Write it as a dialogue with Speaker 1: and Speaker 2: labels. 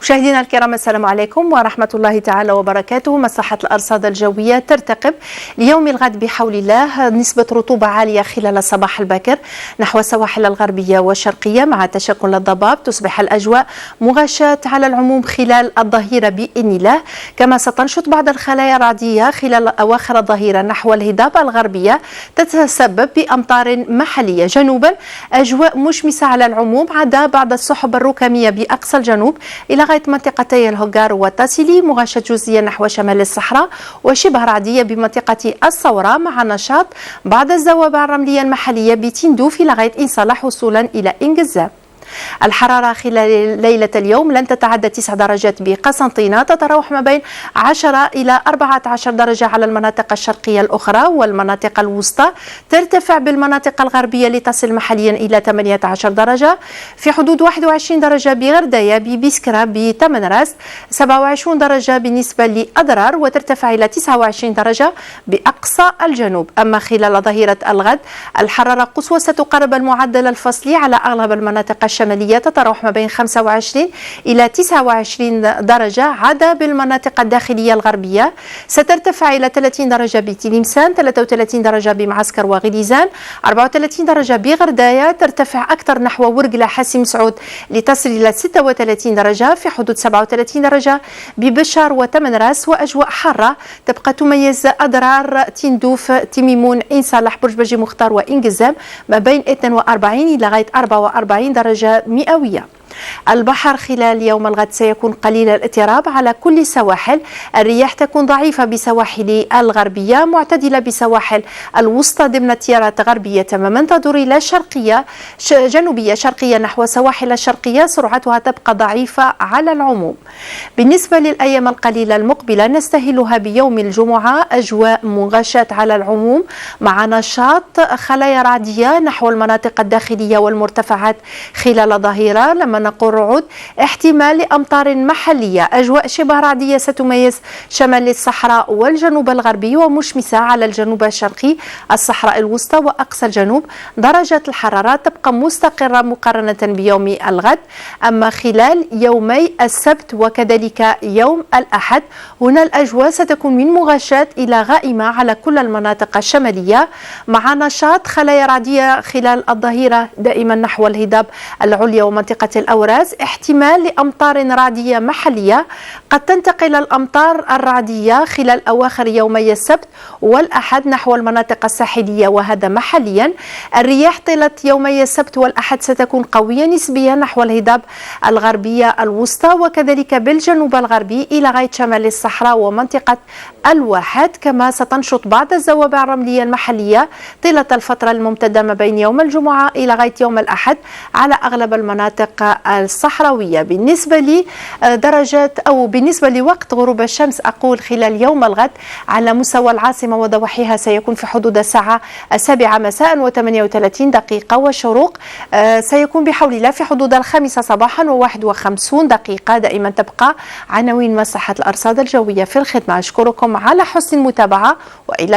Speaker 1: مشاهدينا الكرام، السلام عليكم ورحمة الله تعالى وبركاته. مصلحة الأرصاد الجوية ترتقب ليوم الغد بحول الله نسبة رطوبة عالية خلال الصباح الباكر نحو السواحل الغربية والشرقية مع تشكل الضباب. تصبح الأجواء مغشاة على العموم خلال الظهيرة بإذن الله، كما ستنشط بعض الخلايا الرعدية خلال أواخر الظهيرة نحو الهضاب الغربية تتسبب بأمطار محلية. جنوبا أجواء مشمسة على العموم عدا بعض السحب الركامية بأقصى الجنوب إلى غاية منطقتي الهوغار والتاسيلي، مغاشة جزئيا نحو شمال الصحراء وشبه رعدية بمنطقة الصورة مع نشاط بعض الزوابع الرملية المحلية بتندوف إلى غاية إنصلاح وصولا إلى إنجزام. الحرارة خلال ليلة اليوم لن تتعدى 9 درجات بقسنطينة، تتراوح ما بين 10 إلى 14 درجة على المناطق الشرقية الأخرى، والمناطق الوسطى ترتفع بالمناطق الغربية لتصل محليا إلى 18 درجة، في حدود 21 درجة بغرداية ببسكرة بتمنراس، 27 درجة بالنسبة لأضرار، وترتفع إلى 29 درجة بأقصى الجنوب. أما خلال ظهيرة الغد الحرارة القصوى ستقارب المعدل الفصلي على أغلب المناطق الشمالية، تتراوح ما بين 25 إلى 29 درجة، عدا بالمناطق الداخلية الغربية سترتفع إلى 30 درجة بتلمسان، 33 درجة بمعسكر وغليزان، 34 درجة بغرداية، ترتفع أكثر نحو ورقلة حسيم سعود لتصل إلى 36 درجة، في حدود 37 درجة ببشار وتمنراس. وأجواء حارة تبقى تميز أضرار، تندوف، تميمون، إن صالح، برج بجي مختار وإنجزام ما بين 42 إلى غاية 44 درجة مئوية. البحر خلال يوم الغد سيكون قليل الاضطراب على كل السواحل، الرياح تكون ضعيفة بسواحل الغربية، معتدلة بسواحل الوسطى ضمن تيارات غربية تماما تدور إلى شرقية جنوبية شرقية نحو سواحل الشرقية، سرعتها تبقى ضعيفة على العموم. بالنسبة للأيام القليلة المقبلة نستهلها بيوم الجمعة، أجواء مغشاة على العموم مع نشاط خلايا رعدية نحو المناطق الداخلية والمرتفعات خلال الظهيرة. لما نقول رعود احتمال لأمطار محلية، أجواء شبه رعدية ستميز شمال الصحراء والجنوب الغربي ومشمسة على الجنوب الشرقي، الصحراء الوسطى وأقصى الجنوب. درجة الحرارة تبقى مستقرة مقارنة بيوم الغد. أما خلال يومي السبت وكذلك يوم الأحد هنا الأجواء ستكون من مغشاة إلى غائمة على كل المناطق الشمالية، مع نشاط خلايا رعدية خلال الظهيرة دائما نحو الهضاب العليا ومنطقة الأوراز، احتمال لأمطار رعدية محلية، قد تنتقل الأمطار الرعدية خلال أواخر يومي السبت والأحد نحو المناطق الساحلية وهذا محليا. الرياح طيلة يومي السبت والأحد ستكون قوية نسبيا نحو الهضاب الغربية الوسطى وكذلك بالجنوب الغربي إلى غاية شمال الصحراء ومنطقة الواحد، كما ستنشط بعض الزوابع الرملية المحلية طيلة الفترة الممتدة ما بين يوم الجمعة إلى غاية يوم الأحد على أغلب المناطق الصحراوية. بالنسبة لي درجات أو بالنسبة لوقت غروب الشمس أقول خلال يوم الغد على مستوى العاصمة وضواحيها سيكون في حدود الساعة 7 مساء و38 دقيقة، والشروق سيكون بحول الله في حدود 5 صباحا و51 دقيقة. دائما تبقى عناوين مصلحة الأرصاد الجوية في الخدمة. أشكركم على حسن المتابعة وإلى